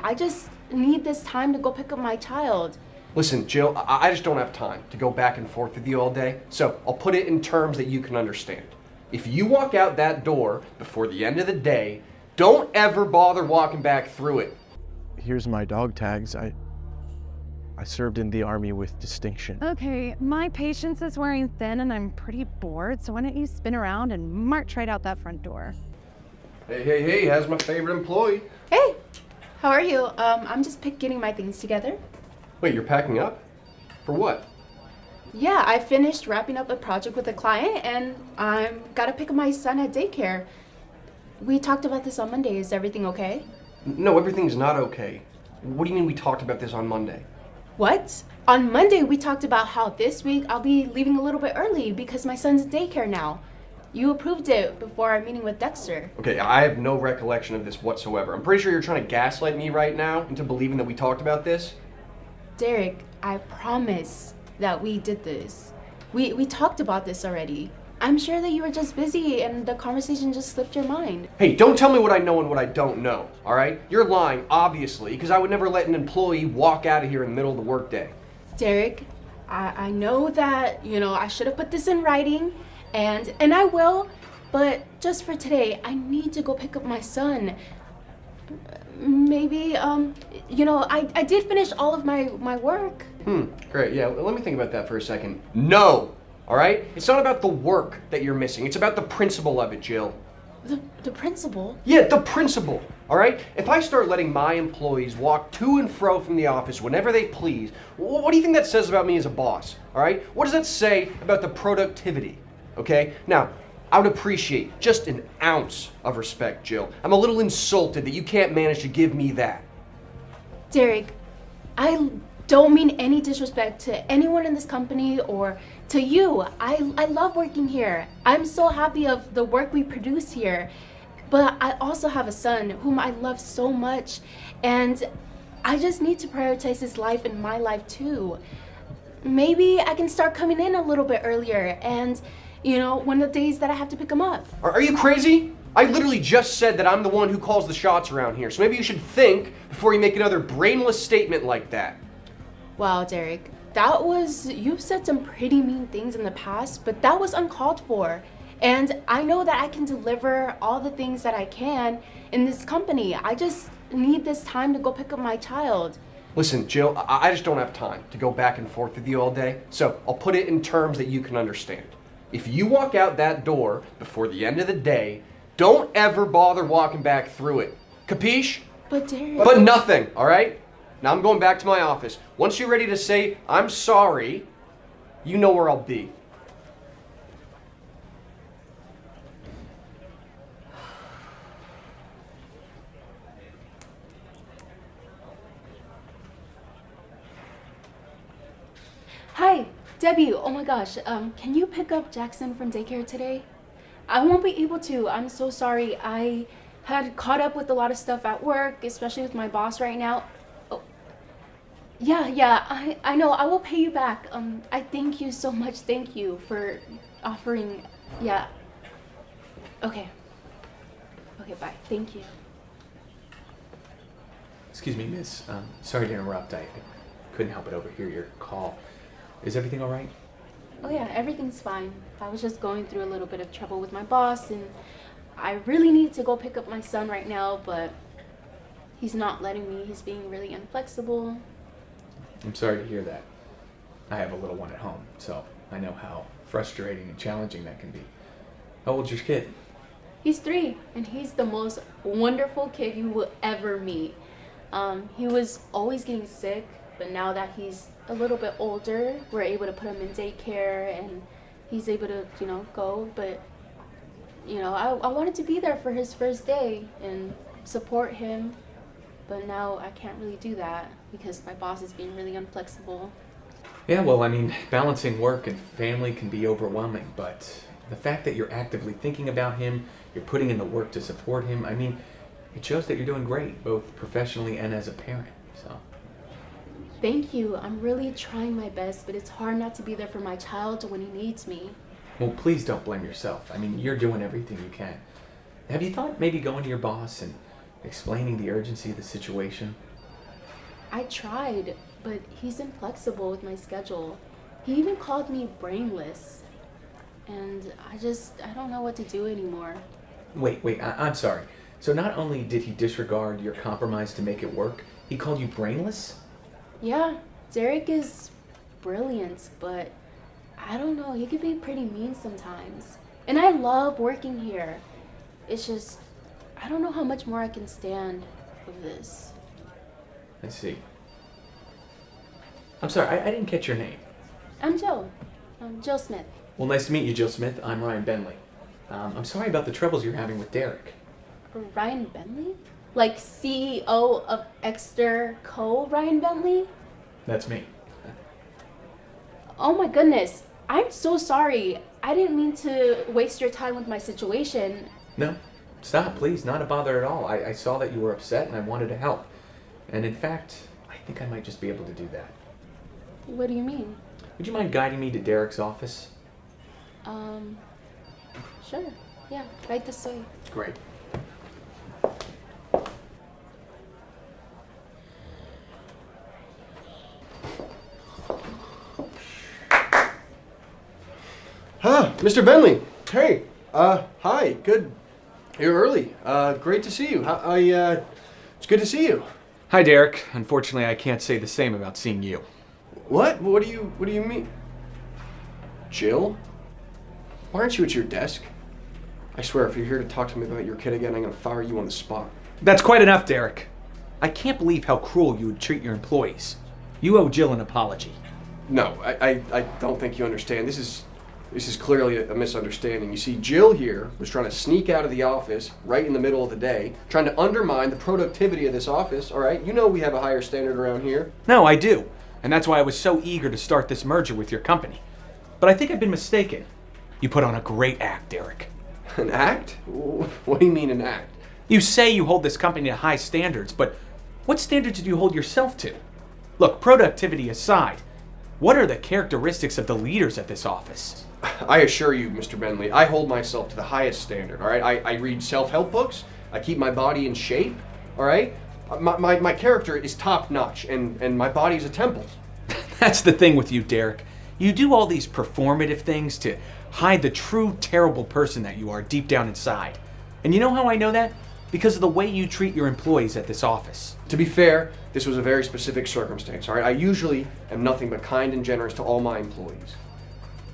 I just need this time to go pick up my child. Listen, Jill, I just don't have time to go back and forth with you all day, so I'll put it in terms that you can understand. If you walk out that door before the end of the day, don't ever bother walking back through it. Here's my dog tags. I served in the Army with distinction. Okay, my patience is wearing thin and I'm pretty bored, so why don't you spin around and march right out that front door? Hey, how's my favorite employee? Hey, how are you? I'm just getting my things together. Wait, you're packing up? For what? Yeah, I finished wrapping up a project with a client and I'm gotta pick up my son at daycare. We talked about this on Monday. Is everything okay? No, everything's not okay. What do you mean we talked about this on Monday? What? On Monday, we talked about how this week I'll be leaving a little bit early because my son's at daycare now. You approved it before our meeting with Dexter. Okay, I have no recollection of this whatsoever. I'm pretty sure you're trying to gaslight me right now into believing that we talked about this. Derek, I promise that we did this. We talked about this already. I'm sure that you were just busy and the conversation just slipped your mind. Hey, don't tell me what I know and what I don't know, all right? You're lying, obviously, because I would never let an employee walk out of here in the middle of the workday. Derek, I know that, I should have put this in writing, and I will, but just for today, I need to go pick up my son. Maybe, I did finish all of my work. Great, yeah, let me think about that for a second. No, all right? It's not about the work that you're missing. It's about the principle of it, Jill. The principal? Yeah, the principle, all right? If I start letting my employees walk to and fro from the office whenever they please, what do you think that says about me as a boss, all right? What does that say about the productivity, okay? Now, I would appreciate just an ounce of respect, Jill. I'm a little insulted that you can't manage to give me that. Derek, I don't mean any disrespect to anyone in this company or to you. I love working here. I'm so happy of the work we produce here. But I also have a son whom I love so much, and I just need to prioritize his life and my life too. Maybe I can start coming in a little bit earlier and, one of the days that I have to pick him up. Are you crazy? I literally just said that I'm the one who calls the shots around here, so maybe you should think before you make another brainless statement like that. Wow, Derek, you've said some pretty mean things in the past, but that was uncalled for. And I know that I can deliver all the things that I can in this company. I just need this time to go pick up my child. Listen, Jill, I just don't have time to go back and forth with you all day, so I'll put it in terms that you can understand. If you walk out that door before the end of the day, don't ever bother walking back through it. Capiche? But Derek... But nothing, all right? Now I'm going back to my office. Once you're ready to say, I'm sorry, you know where I'll be. Hi, Debbie. Oh my gosh, can you pick up Jackson from daycare today? I won't be able to. I'm so sorry. I had caught up with a lot of stuff at work, especially with my boss right now. Oh, yeah, I know. I will pay you back. I thank you so much. Thank you for offering. Yeah. Okay, bye. Thank you. Excuse me, miss. Sorry to interrupt. I couldn't help but overhear your call. Is everything all right? Oh yeah, everything's fine. I was just going through a little bit of trouble with my boss, and I really need to go pick up my son right now, but he's not letting me. He's being really inflexible. I'm sorry to hear that. I have a little one at home, so I know how frustrating and challenging that can be. How old's your kid? He's 3, and he's the most wonderful kid you will ever meet. He was always getting sick, but now that he's a little bit older, we're able to put him in daycare, and he's able to, go. But, I wanted to be there for his first day and support him, but now I can't really do that because my boss is being really inflexible. Yeah, well, balancing work and family can be overwhelming, but the fact that you're actively thinking about him, you're putting in the work to support him, it shows that you're doing great, both professionally and as a parent, so. Thank you. I'm really trying my best, but it's hard not to be there for my child when he needs me. Well, please don't blame yourself. You're doing everything you can. Have you thought maybe going to your boss and explaining the urgency of the situation? I tried, but he's inflexible with my schedule. He even called me brainless. And I don't know what to do anymore. Wait, I'm sorry. So not only did he disregard your compromise to make it work, he called you brainless? Yeah, Derek is brilliant, but I don't know, he could be pretty mean sometimes. And I love working here. It's just, I don't know how much more I can stand of this. I see. I'm sorry, I didn't catch your name. I'm Jill. Jill Smith. Well, nice to meet you, Jill Smith. I'm Ryan Bentley. I'm sorry about the troubles you're having with Derek. Ryan Bentley? Like CEO of Exeter Co. Ryan Bentley? That's me. Oh my goodness. I'm so sorry. I didn't mean to waste your time with my situation. No, stop, please. Not a bother at all. I saw that you were upset and I wanted to help. And in fact, I think I might just be able to do that. What do you mean? Would you mind guiding me to Derek's office? Sure. Yeah, right this way. Great. Mr. Bentley. Hey. Hi. Good. You're early. Great to see you. It's good to see you. Hi, Derek. Unfortunately, I can't say the same about seeing you. What? What do you mean? Jill? Why aren't you at your desk? I swear, if you're here to talk to me about your kid again, I'm gonna fire you on the spot. That's quite enough, Derek. I can't believe how cruel you would treat your employees. You owe Jill an apology. No, I don't think you understand. This is clearly a misunderstanding. You see, Jill here was trying to sneak out of the office right in the middle of the day, trying to undermine the productivity of this office, all right? You know we have a higher standard around here. No, I do. And that's why I was so eager to start this merger with your company. But I think I've been mistaken. You put on a great act, Derek. An act? What do you mean an act? You say you hold this company to high standards, but what standards do you hold yourself to? Look, productivity aside, what are the characteristics of the leaders at this office? I assure you, Mr. Bentley, I hold myself to the highest standard, all right? I read self-help books. I keep my body in shape, all right? My character is top-notch, and my body's a temple. That's the thing with you, Derek. You do all these performative things to hide the true terrible person that you are deep down inside. And you know how I know that? Because of the way you treat your employees at this office. To be fair, this was a very specific circumstance, all right? I usually am nothing but kind and generous to all my employees.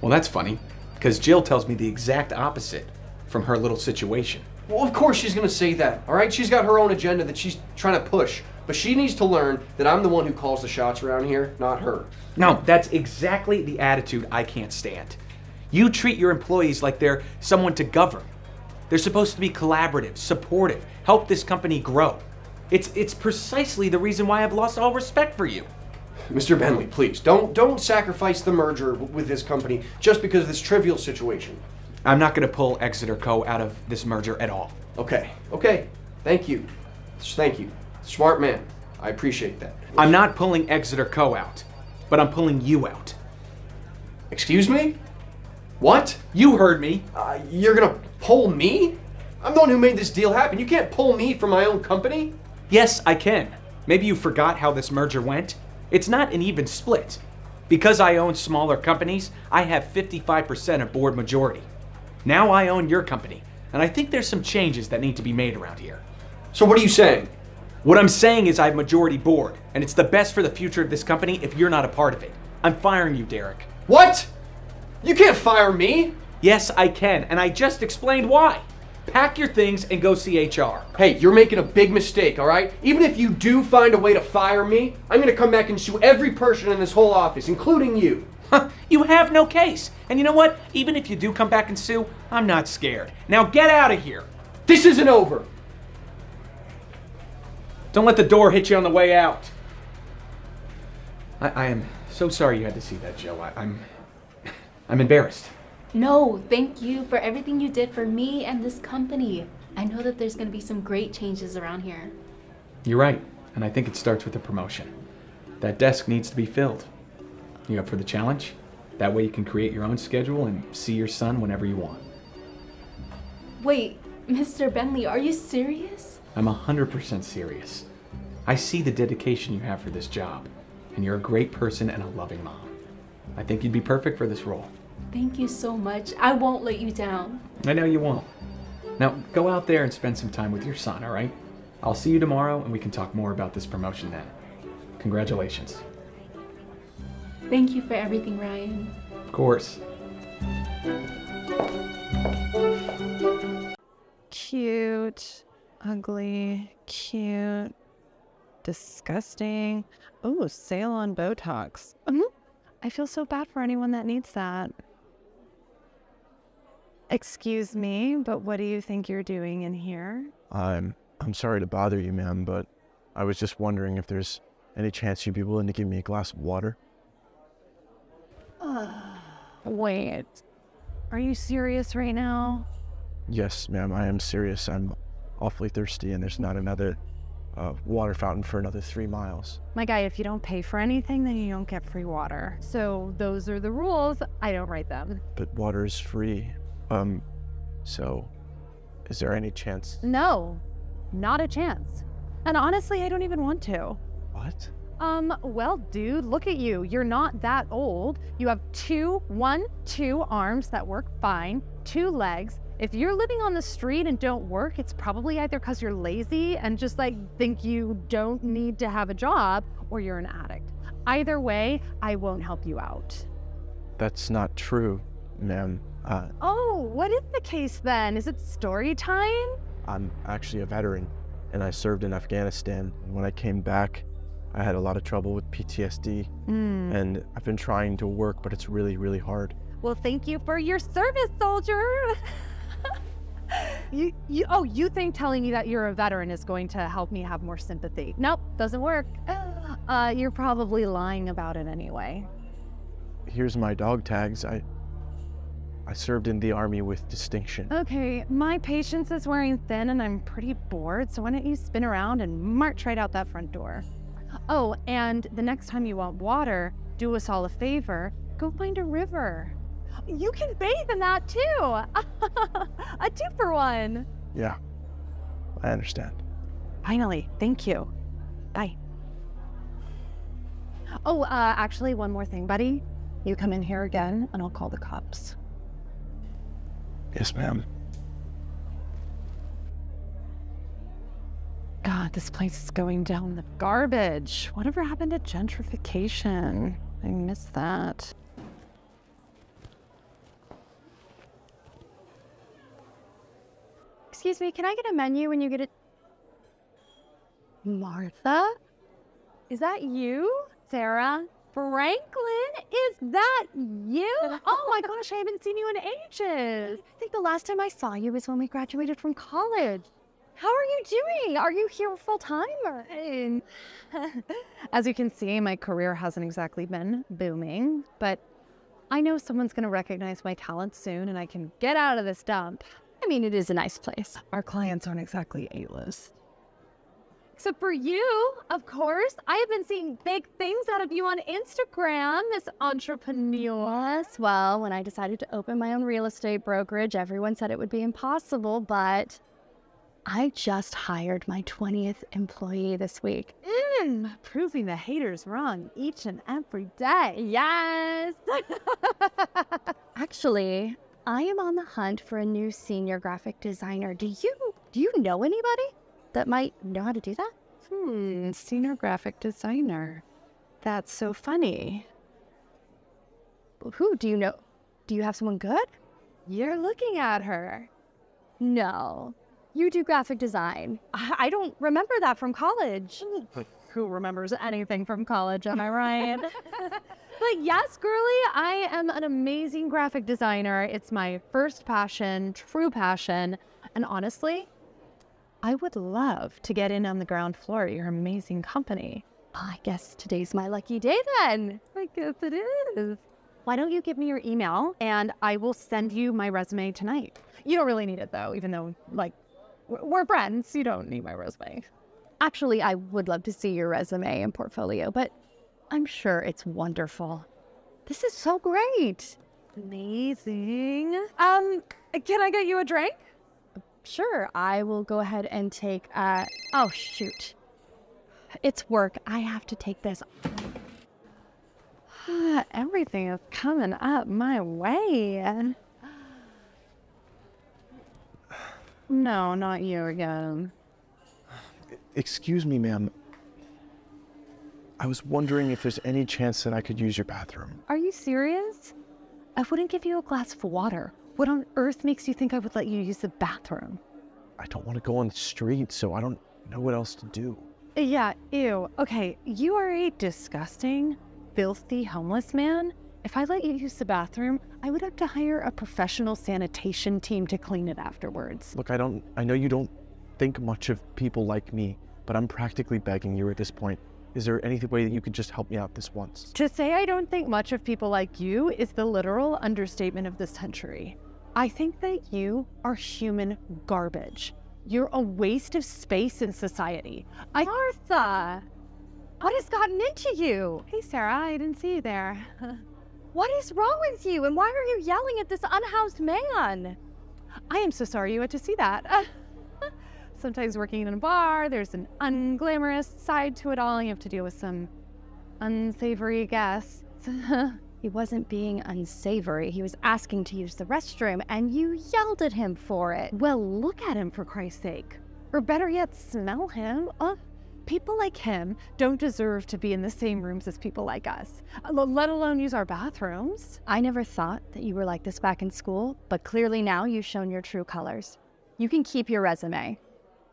Well, that's funny, because Jill tells me the exact opposite from her little situation. Well, of course she's gonna say that, all right? She's got her own agenda that she's trying to push. But she needs to learn that I'm the one who calls the shots around here, not her. No, that's exactly the attitude I can't stand. You treat your employees like they're someone to govern. They're supposed to be collaborative, supportive, help this company grow. It's precisely the reason why I've lost all respect for you. Mr. Bentley, please, don't sacrifice the merger with this company just because of this trivial situation. I'm not going to pull Exeter Co. out of this merger at all. Okay. Thank you. Smart man. I appreciate that. I'm not pulling Exeter Co. out, but I'm pulling you out. Excuse me? What? You heard me. You're gonna pull me? I'm the one who made this deal happen. You can't pull me from my own company. Yes, I can. Maybe you forgot how this merger went. It's not an even split. Because I own smaller companies, I have 55% of board majority. Now I own your company, and I think there's some changes that need to be made around here. So what are you saying? What I'm saying is I have majority board, and it's the best for the future of this company if you're not a part of it. I'm firing you, Derek. What? You can't fire me. Yes, I can, and I just explained why. Pack your things and go see HR. Hey, you're making a big mistake, all right? Even if you do find a way to fire me, I'm gonna come back and sue every person in this whole office, including you. You have no case. And you know what? Even if you do come back and sue, I'm not scared. Now get out of here. This isn't over. Don't let the door hit you on the way out. I am so sorry you had to see that, Joe. I'm embarrassed. No, thank you for everything you did for me and this company. I know that there's going to be some great changes around here. You're right, and I think it starts with a promotion. That desk needs to be filled. You up for the challenge? That way you can create your own schedule and see your son whenever you want. Wait, Mr. Bentley, are you serious? I'm 100% serious. I see the dedication you have for this job, and you're a great person and a loving mom. I think you'd be perfect for this role. Thank you so much. I won't let you down. I know you won't. Now, go out there and spend some time with your son, all right? I'll see you tomorrow, and we can talk more about this promotion then. Congratulations. Thank you for everything, Ryan. Of course. Cute, ugly, cute, disgusting. Oh, sale on Botox. I feel so bad for anyone that needs that. Excuse me, but what do you think you're doing in here? I'm sorry to bother you, ma'am, but I was just wondering if there's any chance you'd be willing to give me a glass of water? Wait, are you serious right now? Yes, ma'am, I am serious. I'm awfully thirsty, and there's not another water fountain for another 3 miles. My guy, if you don't pay for anything, then you don't get free water. So those are the rules. I don't write them. But water is free. So is there any chance? No, not a chance. And honestly, I don't even want to. What? Well, dude, look at you. You're not that old. You have two arms that work fine, 2 legs. If you're living on the street and don't work, it's probably either because you're lazy and just like think you don't need to have a job, or you're an addict. Either way, I won't help you out. That's not true, ma'am. Oh, what is the case then? Is it story time? I'm actually a veteran, and I served in Afghanistan. When I came back, I had a lot of trouble with PTSD, and I've been trying to work, but it's really, really hard. Well, thank you for your service, soldier. You think telling me that you're a veteran is going to help me have more sympathy? Nope, doesn't work. You're probably lying about it anyway. Here's my dog tags. I served in the Army with distinction. Okay, my patience is wearing thin and I'm pretty bored, so why don't you spin around and march right out that front door? Oh, and the next time you want water, do us all a favor, go find a river. You can bathe in that too! A 2-for-1! Yeah, I understand. Finally, thank you. Bye. Oh, actually, one more thing, buddy. You come in here again and I'll call the cops. Yes, ma'am. God, this place is going down the garbage. Whatever happened to gentrification? I miss that. Excuse me, can I get a menu when you get it? Martha? Is that you? Sarah? Franklin? Is that you? Oh my gosh, I haven't seen you in ages. I think the last time I saw you was when we graduated from college. How are you doing? Are you here full time? As you can see, my career hasn't exactly been booming, but I know someone's going to recognize my talent soon and I can get out of this dump. I mean, it is a nice place. Our clients aren't exactly A-list. Except for you, of course. I have been seeing big things out of you on Instagram, this entrepreneur. Well, when I decided to open my own real estate brokerage, everyone said it would be impossible, but I just hired my 20th employee this week. Proving the haters wrong each and every day. Yes! Actually, I am on the hunt for a new senior graphic designer. Do you know anybody that might know how to do that? Senior graphic designer. That's so funny. Who do you know? Do you have someone good? You're looking at her. No, you do graphic design. I don't remember that from college. Who remembers anything from college, am I right? But yes, girly, I am an amazing graphic designer. It's my first passion, true passion. And honestly, I would love to get in on the ground floor at your amazing company. I guess today's my lucky day then. I guess it is. Why don't you give me your email and I will send you my resume tonight. You don't really need it though, even though, like, we're friends. You don't need my resume. Actually, I would love to see your resume and portfolio, but I'm sure it's wonderful. This is so great. Amazing. Can I get you a drink? Sure, I will go ahead and take, oh shoot. It's work. I have to take this. Everything is coming up my way. No, not you again. Excuse me, ma'am. I was wondering if there's any chance that I could use your bathroom. Are you serious? I wouldn't give you a glass of water. What on earth makes you think I would let you use the bathroom? I don't want to go on the street, so I don't know what else to do. Yeah, ew. Okay, you are a disgusting, filthy homeless man. If I let you use the bathroom, I would have to hire a professional sanitation team to clean it afterwards. Look, I know you don't think much of people like me, but I'm practically begging you at this point. Is there any way that you could just help me out this once? To say I don't think much of people like you is the literal understatement of the century. I think that you are human garbage. You're a waste of space in society. Martha! What has gotten into you? Hey, Sarah, I didn't see you there. What is wrong with you? And why are you yelling at this unhoused man? I am so sorry you had to see that. Sometimes working in a bar, there's an unglamorous side to it all. You have to deal with some unsavory guests. He wasn't being unsavory. He was asking to use the restroom, and you yelled at him for it. Well, look at him, for Christ's sake. Or better yet, smell him. People like him don't deserve to be in the same rooms as people like us, let alone use our bathrooms. I never thought that you were like this back in school, but clearly now you've shown your true colors. You can keep your resume,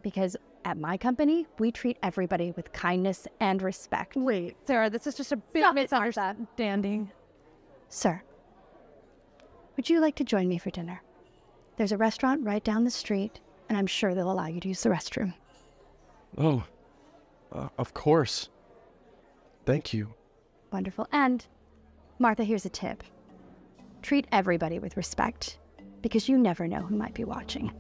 because at my company, we treat everybody with kindness and respect. Wait, Sarah, this is just a big misunderstanding. Sir, would you like to join me for dinner? There's a restaurant right down the street, and I'm sure they'll allow you to use the restroom. Oh, of course. Thank you. Wonderful. And, Martha, here's a tip. Treat everybody with respect, because you never know who might be watching.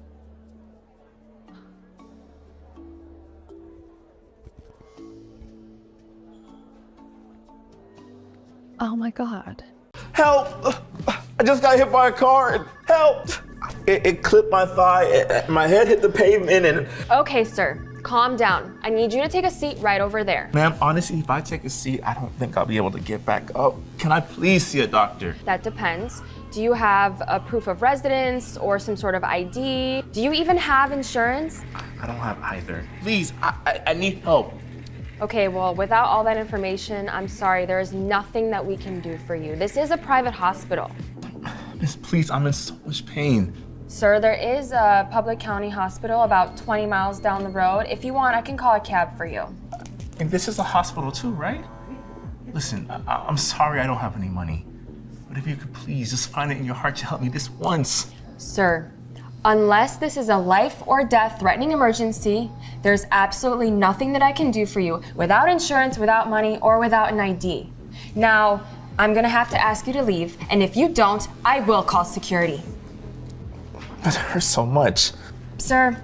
Oh my God. Help! I just got hit by a car. Help! It clipped my thigh. My head hit the pavement and... Okay, sir. Calm down. I need you to take a seat right over there. Ma'am, honestly, if I take a seat, I don't think I'll be able to get back up. Can I please see a doctor? That depends. Do you have a proof of residence or some sort of ID? Do you even have insurance? I don't have either. Please, I need help. Okay, well, without all that information, I'm sorry, there is nothing that we can do for you. This is a private hospital. Miss, please, I'm in so much pain. Sir, there is a public county hospital about 20 miles down the road. If you want, I can call a cab for you. And this is a hospital too, right? Listen, I'm sorry I don't have any money. But if you could please just find it in your heart to help me this once. Sir, unless this is a life or death threatening emergency, there's absolutely nothing that I can do for you without insurance, without money, or without an ID. Now, I'm gonna have to ask you to leave, and if you don't, I will call security. But it hurts so much. Sir,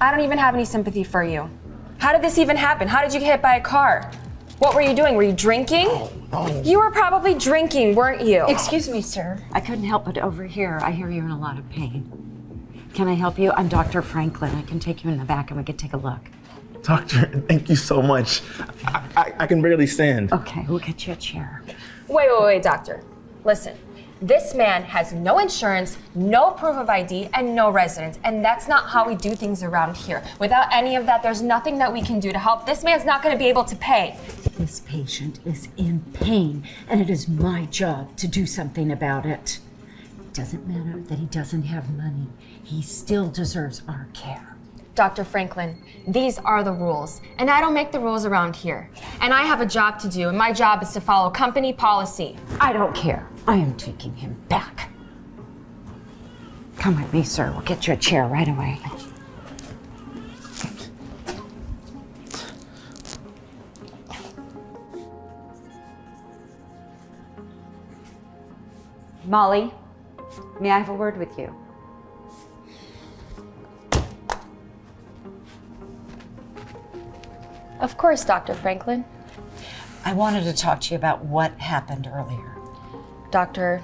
I don't even have any sympathy for you. How did this even happen? How did you get hit by a car? What were you doing? Were you drinking? No. You were probably drinking, weren't you? Excuse me, sir. I couldn't help but overhear. I hear you're in a lot of pain. Can I help you? I'm Dr. Franklin. I can take you in the back and we can take a look. Doctor, thank you so much. I can barely stand. Okay, we'll get you a chair. Wait, doctor. Listen, this man has no insurance, no proof of ID, and no residence. And that's not how we do things around here. Without any of that, there's nothing that we can do to help. This man's not going to be able to pay. This patient is in pain, and it is my job to do something about it. It doesn't matter that he doesn't have money. He still deserves our care. Dr. Franklin, these are the rules, and I don't make the rules around here. And I have a job to do, and my job is to follow company policy. I don't care. I am taking him back. Come with me, sir. We'll get you a chair right away. Molly, may I have a word with you? Of course, Dr. Franklin. I wanted to talk to you about what happened earlier. Doctor,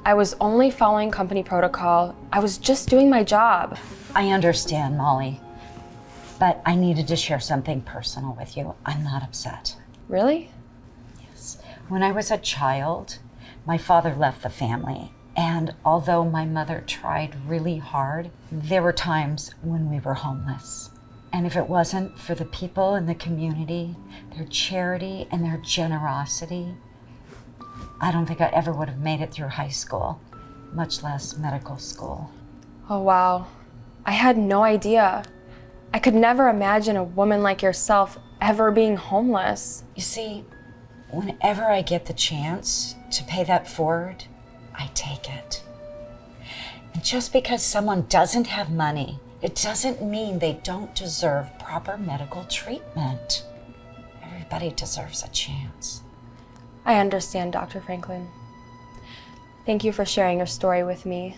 I was only following company protocol. I was just doing my job. I understand, Molly. but I needed to share something personal with you. I'm not upset. Really? Yes. When I was a child, my father left the family. And although my mother tried really hard, there were times when we were homeless. And if it wasn't for the people in the community, their charity and their generosity, I don't think I ever would have made it through high school, much less medical school. Oh, wow. I had no idea. I could never imagine a woman like yourself ever being homeless. You see, whenever I get the chance to pay that forward, I take it. And just because someone doesn't have money, it doesn't mean they don't deserve proper medical treatment. Everybody deserves a chance. I understand, Dr. Franklin. Thank you for sharing your story with me.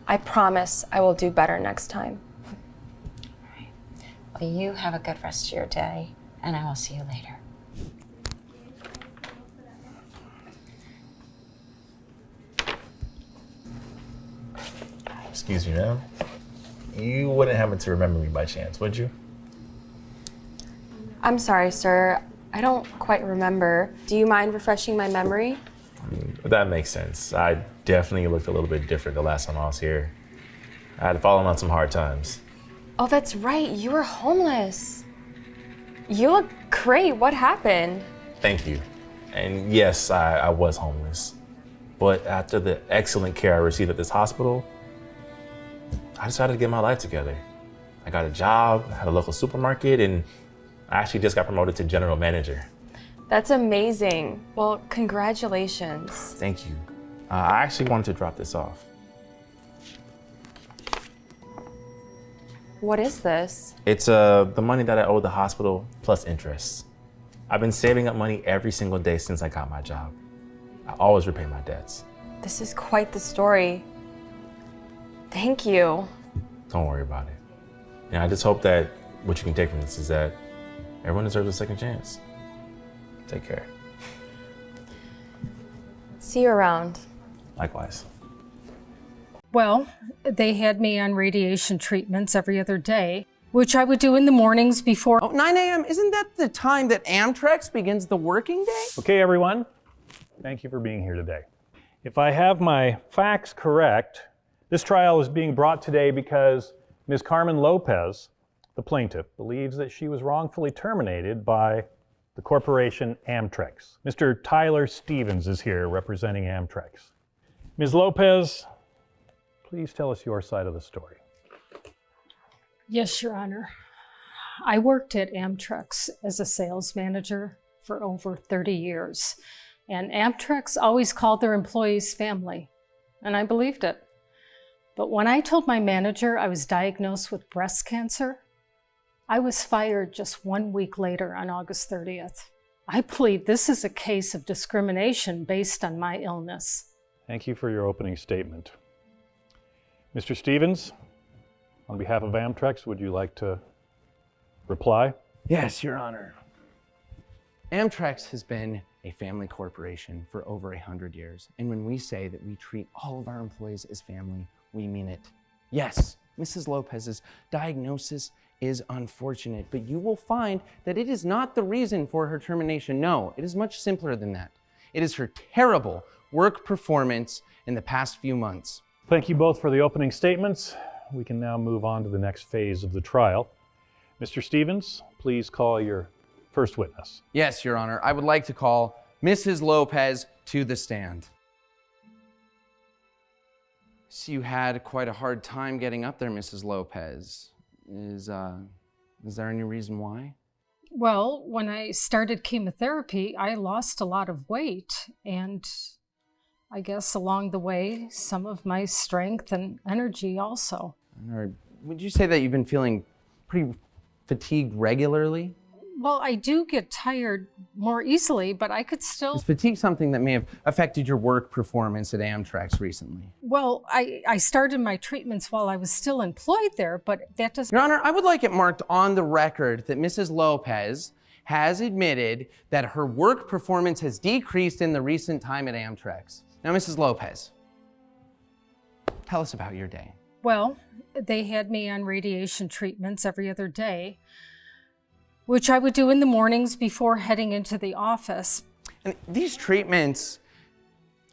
I promise I will do better next time. All right. Well, you have a good rest of your day, and I will see you later. Excuse me, ma'am. You wouldn't happen to remember me by chance, would you? I'm sorry, sir. I don't quite remember. Do you mind refreshing my memory? That makes sense. I definitely looked a little bit different the last time I was here. I had fallen on some hard times. Oh, that's right. You were homeless. You look great. What happened? Thank you. And yes, I was homeless. But after the excellent care I received at this hospital, I decided to get my life together. I got a job, had a local supermarket, and I actually just got promoted to general manager. That's amazing. Well, congratulations. Thank you. I actually wanted to drop this off. What is this? It's the money that I owe the hospital plus interest. I've been saving up money every single day since I got my job. I always repay my debts. This is quite the story. Thank you. Don't worry about it. And I just hope that what you can take from this is that everyone deserves a second chance. Take care. See you around. Likewise. Well, they had me on radiation treatments every other day, which I would do in the mornings before. Oh, 9 a.m., isn't that the time that Amtrex begins the working day? Okay, everyone. Thank you for being here today. If I have my facts correct, this trial is being brought today because Ms. Carmen Lopez, the plaintiff, believes that she was wrongfully terminated by the corporation Amtrex. Mr. Tyler Stevens is here representing Amtrex. Ms. Lopez, please tell us your side of the story. Yes, Your Honor. I worked at Amtrex as a sales manager for over 30 years, and Amtrex always called their employees family, and I believed it. But when I told my manager I was diagnosed with breast cancer, I was fired just 1 week later on August 30th. I believe this is a case of discrimination based on my illness. Thank you for your opening statement. Mr. Stevens, on behalf of Amtrex, would you like to reply? Yes, Your Honor. Amtrex has been a family corporation for over 100 years. And when we say that we treat all of our employees as family, we mean it. Yes, Mrs. Lopez's diagnosis is unfortunate, but you will find that it is not the reason for her termination. No, it is much simpler than that. It is her terrible work performance in the past few months. Thank you both for the opening statements. We can now move on to the next phase of the trial. Mr. Stevens, please call your first witness. Yes, Your Honor. I would like to call Mrs. Lopez to the stand. So you had quite a hard time getting up there, Mrs. Lopez. Is there any reason why? Well, when I started chemotherapy, I lost a lot of weight, and I guess along the way, some of my strength and energy also. Or would you say that you've been feeling pretty fatigued regularly? Well, I do get tired more easily, but I could still... Is fatigue something that may have affected your work performance at Amtrex recently? Well, I started my treatments while I was still employed there, but that doesn't... Your Honor, I would like it marked on the record that Mrs. Lopez has admitted that her work performance has decreased in the recent time at Amtrex. Now, Mrs. Lopez, tell us about your day. Well, they had me on radiation treatments every other day, which I would do in the mornings before heading into the office. And these treatments,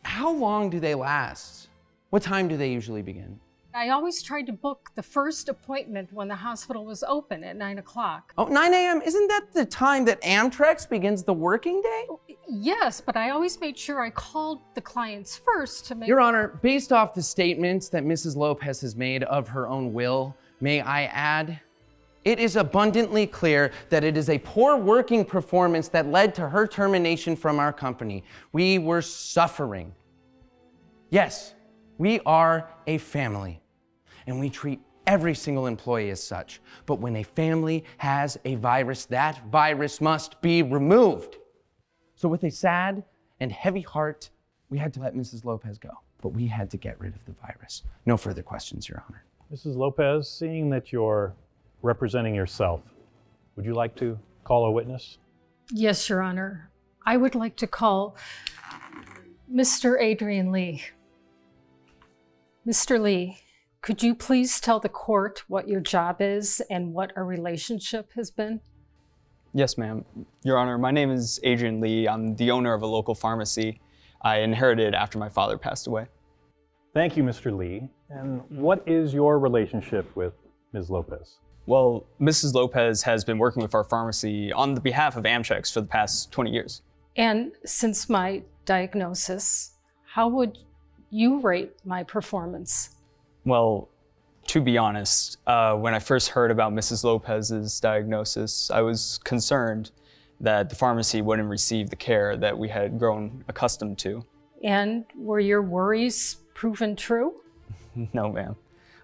how long do they last? What time do they usually begin? I always tried to book the first appointment when the hospital was open at 9 o'clock. Oh, 9 a.m., isn't that the time that Amtrex begins the working day? Yes, but I always made sure I called the clients first to make... Your Honor, based off the statements that Mrs. Lopez has made of her own will, may I add, it is abundantly clear that it is a poor working performance that led to her termination from our company. We were suffering. Yes, we are a family, and we treat every single employee as such. But when a family has a virus, that virus must be removed. So with a sad and heavy heart, we had to let Mrs. Lopez go. But we had to get rid of the virus. No further questions, Your Honor. Mrs. Lopez, seeing that you're representing yourself, would you like to call a witness? Yes, Your Honor. I would like to call Mr. Adrian Lee. Mr. Lee, could you please tell the court what your job is and what our relationship has been? Yes, ma'am. Your Honor, my name is Adrian Lee. I'm the owner of a local pharmacy I inherited after my father passed away. Thank you, Mr. Lee. And what is your relationship with Ms. Lopez? Well, Mrs. Lopez has been working with our pharmacy on the behalf of Amtrex for the past 20 years. And since my diagnosis, how would you rate my performance? Well, to be honest, when I first heard about Mrs. Lopez's diagnosis, I was concerned that the pharmacy wouldn't receive the care that we had grown accustomed to. And were your worries proven true? No, ma'am.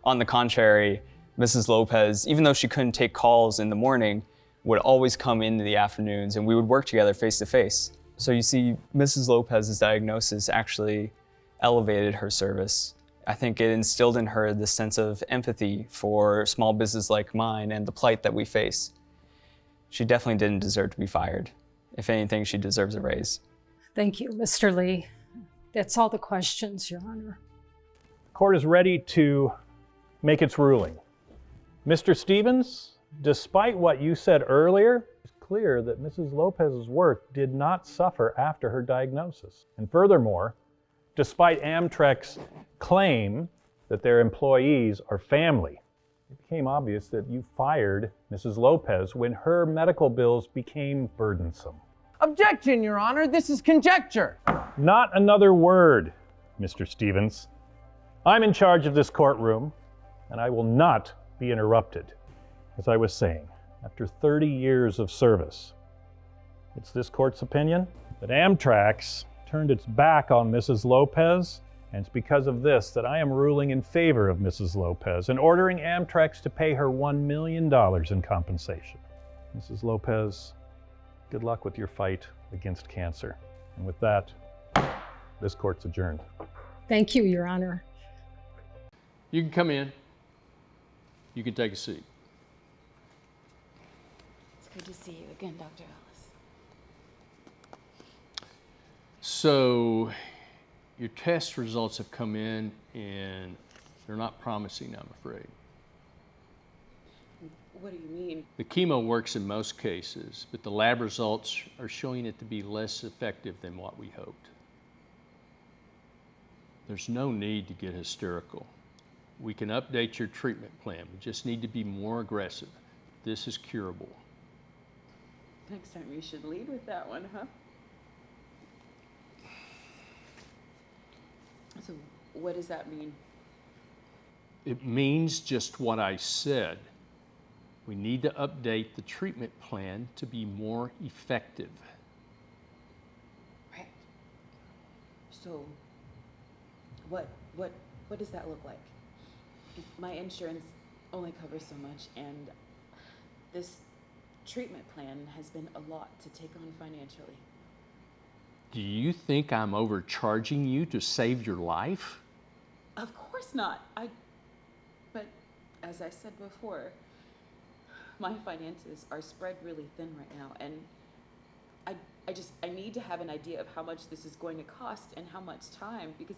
On the contrary, Mrs. Lopez, even though she couldn't take calls in the morning, would always come in the afternoons and we would work together face to face. So you see, Mrs. Lopez's diagnosis actually elevated her service. I think it instilled in her this sense of empathy for small business like mine and the plight that we face. She definitely didn't deserve to be fired. If anything, she deserves a raise. Thank you, Mr. Lee. That's all the questions, Your Honor. The court is ready to make its ruling. Mr. Stevens, despite what you said earlier, it's clear that Mrs. Lopez's work did not suffer after her diagnosis. And furthermore, despite Amtrek's claim that their employees are family, it became obvious that you fired Mrs. Lopez when her medical bills became burdensome. Objection, Your Honor. This is conjecture. Not another word, Mr. Stevens. I'm in charge of this courtroom, and I will not be interrupted. As I was saying, after 30 years of service, it's this court's opinion that Amtrex turned its back on Mrs. Lopez, and it's because of this that I am ruling in favor of Mrs. Lopez and ordering Amtrex to pay her $1 million in compensation. Mrs. Lopez, good luck with your fight against cancer. And with that, this court's adjourned. Thank you, Your Honor. You can come in. You can take a seat. It's good to see you again, Dr. Ellis. So, your test results have come in and they're not promising, I'm afraid. What do you mean? The chemo works in most cases, but the lab results are showing it to be less effective than what we hoped. There's no need to get hysterical. We can update your treatment plan. We just need to be more aggressive. This is curable. Next time you should lead with that one, huh? So what does that mean? It means just what I said. We need to update the treatment plan to be more effective. Right. So what does that look like? My insurance only covers so much, and this treatment plan has been a lot to take on financially. Do you think I'm overcharging you to save your life? Of course not. But as I said before, my finances are spread really thin right now, and I need to have an idea of how much this is going to cost and how much time, because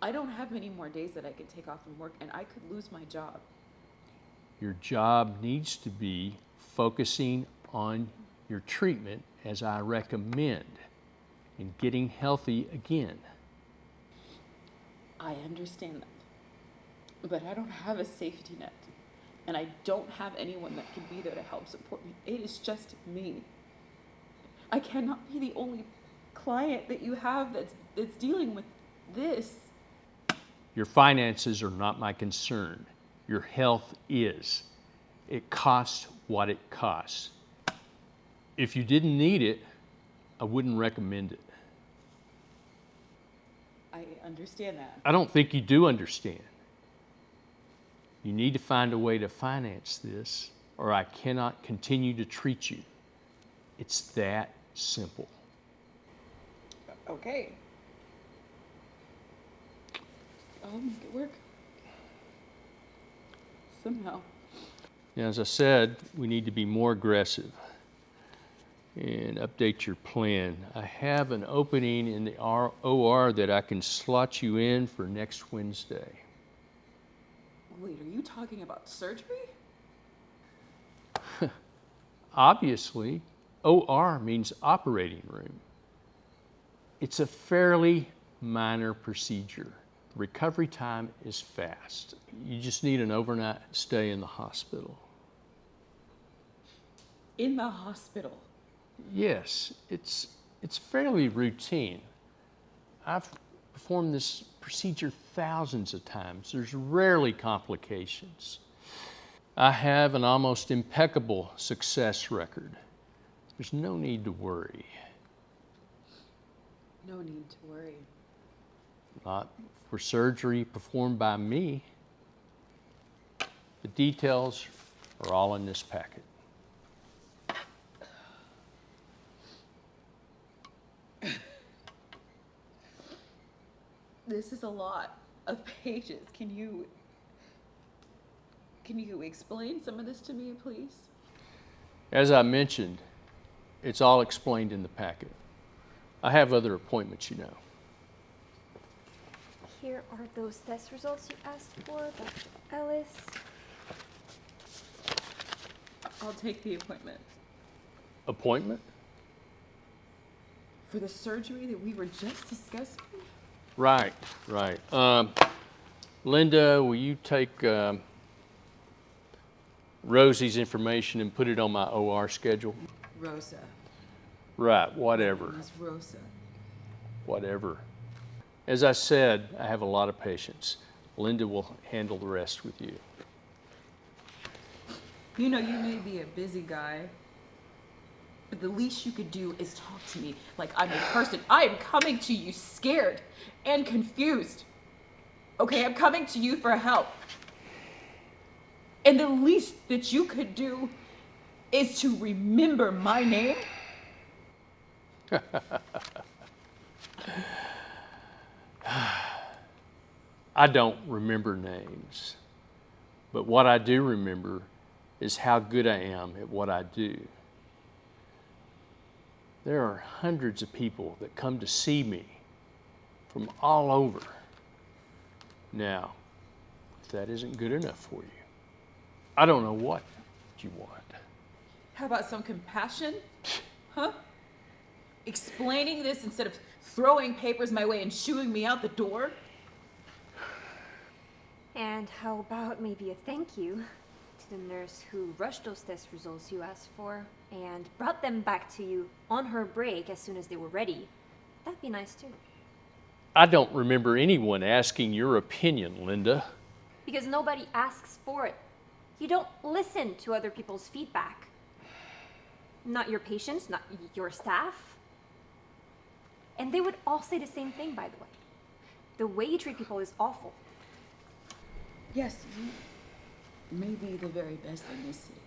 I don't have many more days that I could take off from work, and I could lose my job. Your job needs to be focusing on your treatment as I recommend and getting healthy again. I understand that. But I don't have a safety net. And I don't have anyone that can be there to help support me. It is just me. I cannot be the only client that you have that's dealing with this. Your finances are not my concern. Your health is. It costs what it costs. If you didn't need it, I wouldn't recommend it. I understand that. I don't think you do understand. You need to find a way to finance this, or I cannot continue to treat you. It's that simple. Okay. I'll make it work. Somehow. Now, as I said, we need to be more aggressive and update your plan. I have an opening in the OR that I can slot you in for next Wednesday. Wait, are you talking about surgery? Obviously, OR means operating room. It's a fairly minor procedure. Recovery time is fast. You just need an overnight stay in the hospital. In the hospital? Yes, it's fairly routine. I've performed this procedure thousands of times. There's rarely complications. I have an almost impeccable success record. There's no need to worry. No need to worry. Not for surgery performed by me. The details are all in this packet. This is a lot of pages. Can you explain some of this to me, please? As I mentioned, it's all explained in the packet. I have other appointments, you know. Here are those test results you asked for, Dr. Ellis. I'll take the appointment. Appointment? For the surgery that we were just discussing? Right. Linda, will you take Rosie's information and put it on my OR schedule? Rosa. Right, whatever. Miss Rosa. Whatever. As I said, I have a lot of patients. Linda will handle the rest with you. You know, you may be a busy guy, but the least you could do is talk to me like I'm a person. I am coming to you scared and confused. Okay, I'm coming to you for help. And the least that you could do is to remember my name. I don't remember names, but what I do remember is how good I am at what I do. There are hundreds of people that come to see me from all over. Now, if that isn't good enough for you, I don't know what you want. How about some compassion? Huh? Explaining this instead of throwing papers my way and shooing me out the door? And how about maybe a thank you to the nurse who rushed those test results you asked for and brought them back to you on her break as soon as they were ready? That'd be nice too. I don't remember anyone asking your opinion, Linda. Because nobody asks for it. You don't listen to other people's feedback. Not your patients, not your staff. And they would all say the same thing, by the way. The way you treat people is awful. Yes, you may be the very best in this city.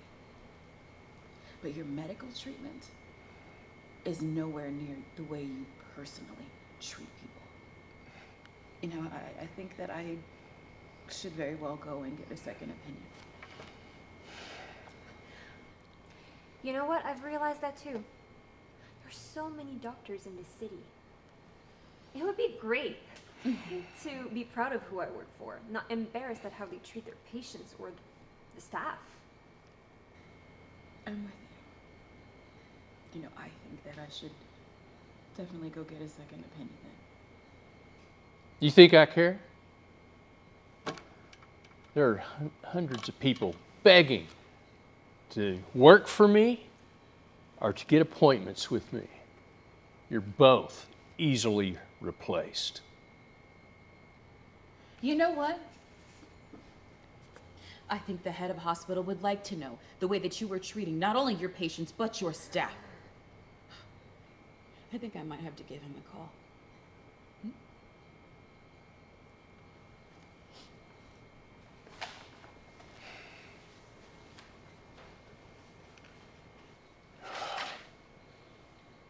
But your medical treatment is nowhere near the way you personally treat people. You know, I think that I should very well go and get a second opinion. You know what? I've realized that too. There's so many doctors in this city. It would be great to be proud of who I work for, not embarrassed at how they treat their patients or the staff. I'm with you. You know, I think that I should definitely go get a second opinion then. You think I care? There are hundreds of people begging to work for me or to get appointments with me. You're both easily replaced. You know what? I think the head of hospital would like to know the way that you were treating not only your patients, but your staff. I think I might have to give him a call.